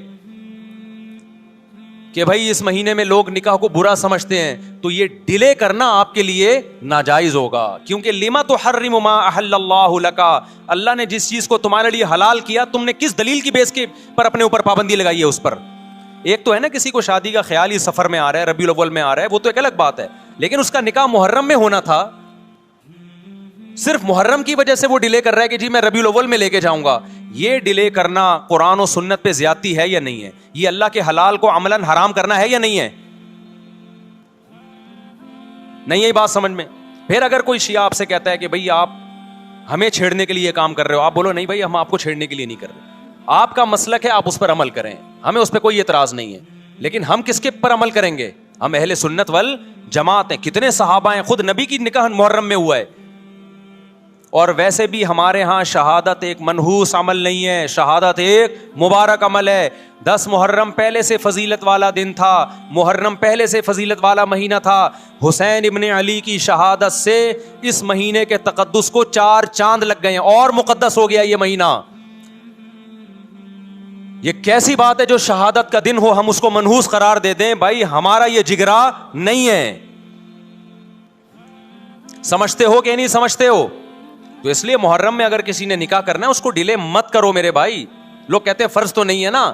S1: کہ بھائی اس مہینے میں لوگ نکاح کو برا سمجھتے ہیں, تو یہ ڈیلے کرنا آپ کے لیے ناجائز ہوگا. کیونکہ لما تحرم ما احل اللہ لک, اللہ نے جس چیز کو تمہارے لیے حلال کیا تم نے کس دلیل کی بیس کے پر اپنے اوپر پابندی لگائی ہے اس پر. ایک تو ہے نا کسی کو شادی کا خیال ہی سفر میں آ رہا ہے, ربیع الاول میں آ رہا ہے, وہ تو ایک الگ بات ہے, لیکن اس کا نکاح محرم میں ہونا تھا, صرف محرم کی وجہ سے وہ ڈیلے کر رہا ہے کہ جی میں ربیع الاول میں لے کے جاؤں گا. یہ ڈیلے کرنا قرآن و سنت پہ زیادتی ہے یا نہیں ہے؟ یہ اللہ کے حلال کو عملاً حرام کرنا ہے یا نہیں ہے؟ نہیں ہے بات سمجھ میں؟ پھر اگر کوئی شیعہ آپ سے کہتا ہے کہ بھئی آپ ہمیں چھیڑنے کے لیے یہ کام کر رہے ہو, آپ بولو نہیں بھائی ہم آپ کو چھیڑنے کے لیے نہیں کر رہے, آپ کا مسلک ہے, آپ اس پر عمل کریں, ہمیں اس پہ کوئی اعتراض نہیں ہے. لیکن ہم کس کے پر عمل کریں گے؟ ہم اہل سنت والجماعت ہیں. کتنے صحابہ ہیں, خود نبی کی نکاح محرم میں ہوا ہے. اور ویسے بھی ہمارے ہاں شہادت ایک منحوس عمل نہیں ہے, شہادت ایک مبارک عمل ہے. 10 محرم پہلے سے فضیلت والا دن تھا, محرم پہلے سے فضیلت والا مہینہ تھا. حسین ابن علی کی شہادت سے اس مہینے کے تقدس کو 4 چاند لگ گئے ہیں اور مقدس ہو گیا یہ مہینہ. یہ کیسی بات ہے جو شہادت کا دن ہو ہم اس کو منحوس قرار دے دیں؟ بھائی ہمارا یہ جگرا نہیں ہے. سمجھتے ہو کہ نہیں سمجھتے ہو؟ تو اس لیے محرم میں اگر کسی نے نکاح کرنا ہے اس کو ڈیلے مت کرو میرے بھائی. لوگ کہتے ہیں فرض تو نہیں ہے نا,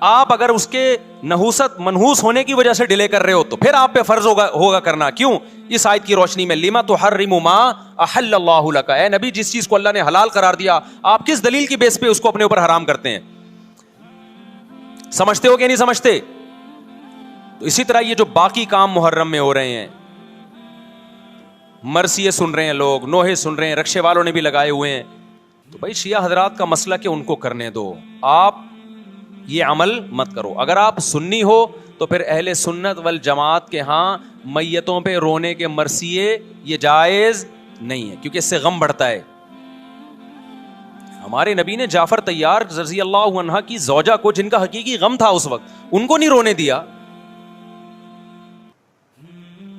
S1: آپ اگر اس کے نحوست منحوس ہونے کی وجہ سے ڈیلے کر رہے ہو تو پھر آپ پہ فرض ہوگا کرنا. کیوں؟ اس آیت کی روشنی میں لما تحرم ما احل اللہ لک, اے نبی جس چیز کو اللہ نے حلال قرار دیا آپ کس دلیل کی بیس پہ اس کو اپنے اوپر حرام کرتے ہیں؟ سمجھتے ہو کہ نہیں سمجھتے؟ تو اسی طرح یہ جو باقی کام محرم میں ہو رہے ہیں, مرثیے سن رہے ہیں لوگ, نوحے سن رہے ہیں, رکشے والوں نے بھی لگائے ہوئے ہیں, تو بھائی شیعہ حضرات کا مسئلہ کہ ان کو کرنے دو, آپ یہ عمل مت کرو. اگر آپ سنی ہو تو پھر اہل سنت والجماعت کے ہاں میتوں پہ رونے کے مرثیے یہ جائز نہیں ہے, کیونکہ اس سے غم بڑھتا ہے. ہمارے نبی نے جعفر طیار رضی اللہ عنہ کی زوجہ کو, جن کا حقیقی غم تھا اس وقت, ان کو نہیں رونے دیا.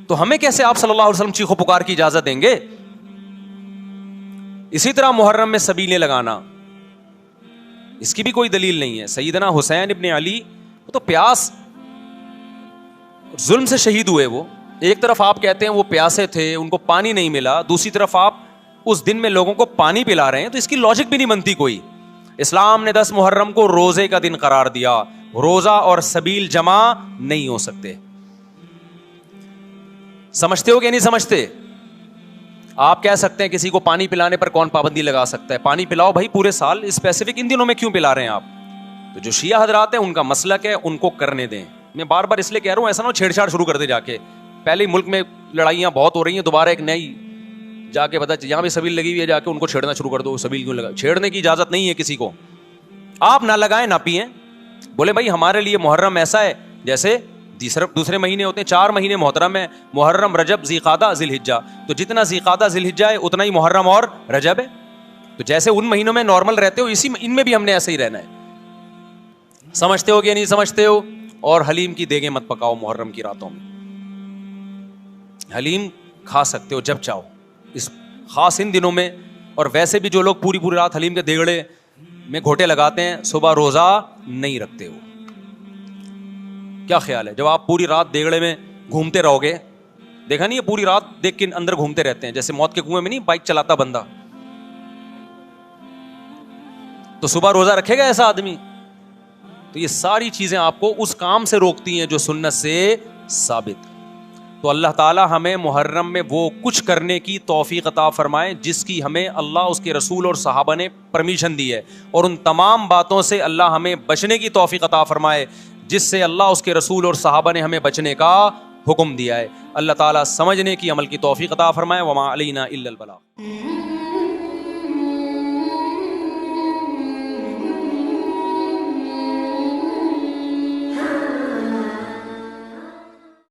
S1: تو ہمیں کیسے آپ صلی اللہ علیہ وسلم چیخو پکار کی اجازت دیں گے؟ اسی طرح محرم میں سبیلیں لگانا, اس کی بھی کوئی دلیل نہیں ہے. سیدنا حسین ابن علی وہ تو پیاس ظلم سے شہید ہوئے. وہ ایک طرف آپ کہتے ہیں وہ پیاسے تھے, ان کو پانی نہیں ملا, دوسری طرف آپ اس دن میں لوگوں کو پانی پلا رہے ہیں تو اس کی لاجک بھی نہیں بنتی کوئی. اسلام نے 10 محرم کو روزے کا دن قرار دیا. روزہ اور سبیل جمع نہیں ہو سکتے. سمجھتے ہو کہ نہیں سمجھتے؟ آپ کہہ سکتے ہیں کسی کو پانی پلانے پر کون پابندی لگا سکتا ہے؟ پانی پلاؤ بھائی پورے سال, اسپیسیفک ان دنوں میں کیوں پلا رہے ہیں آپ؟ تو جو شیعہ حضرات ہیں ان کا مسلک ہے, ان کو کرنے دیں. میں بار بار اس لیے کہہ رہا ہوں ایسا نہ ہو چھیڑ چھاڑ شروع کر دے جا کے. پہلے ہی ملک میں لڑائیاں بہت ہو رہی ہیں, دوبارہ ایک نئی جا کے بتا یہاں بھی سبیل لگی ہوئی ہے, جا کے ان کو چھیڑنا شروع کر دو. سبیل کیوں لگا؟ چھیڑنے کی اجازت نہیں ہے کسی کو. آپ نہ لگائیں نہ پئیں. بولے بھائی ہمارے لیے محرم ایسا ہے جیسے دوسرے مہینے ہوتے ہیں. 4 مہینے محترم ہے, محرم, رجب, ذیقعدہ, ذی الحجہ. تو جتنا ذیقعدہ ذی الحجہ ہے اتنا ہی محرم اور رجب ہے. تو جیسے ان مہینوں میں نارمل رہتے ہو اسی ان میں بھی ہم نے ایسے ہی رہنا ہے. سمجھتے ہو کہ نہیں سمجھتے ہو؟ اور حلیم کی دیگیں مت پکاؤ محرم کی راتوں میں. حلیم کھا سکتے ہو جب چاہو, اس خاص ان دنوں میں. اور ویسے بھی جو لوگ پوری رات حلیم کے دیگڑے میں گھوٹے لگاتے ہیں صبح روزہ نہیں رکھتے ہو. کیا خیال ہے جب آپ پوری رات دیگڑے میں گھومتے رہو گے؟ دیکھا نہیں ہے پوری رات دیکھ کے اندر گھومتے رہتے ہیں جیسے موت کے کنویں میں نہیں بائک چلاتا بندہ. تو صبح روزہ رکھے گا ایسا آدمی؟ تو یہ ساری چیزیں آپ کو اس کام سے روکتی ہیں جو سنت سے ثابت. تو اللہ تعالی ہمیں محرم میں وہ کچھ کرنے کی توفیق عطا فرمائے جس کی ہمیں اللہ, اس کے رسول اور صحابہ نے پرمیشن دی ہے, اور ان تمام باتوں سے اللہ ہمیں بچنے کی توفیق عطا فرمائے جس سے اللہ, اس کے رسول اور صحابہ نے ہمیں بچنے کا حکم دیا ہے. اللہ تعالیٰ سمجھنے کی, عمل کی توفیق عطا فرمائے. وما علینا الا البلاغ.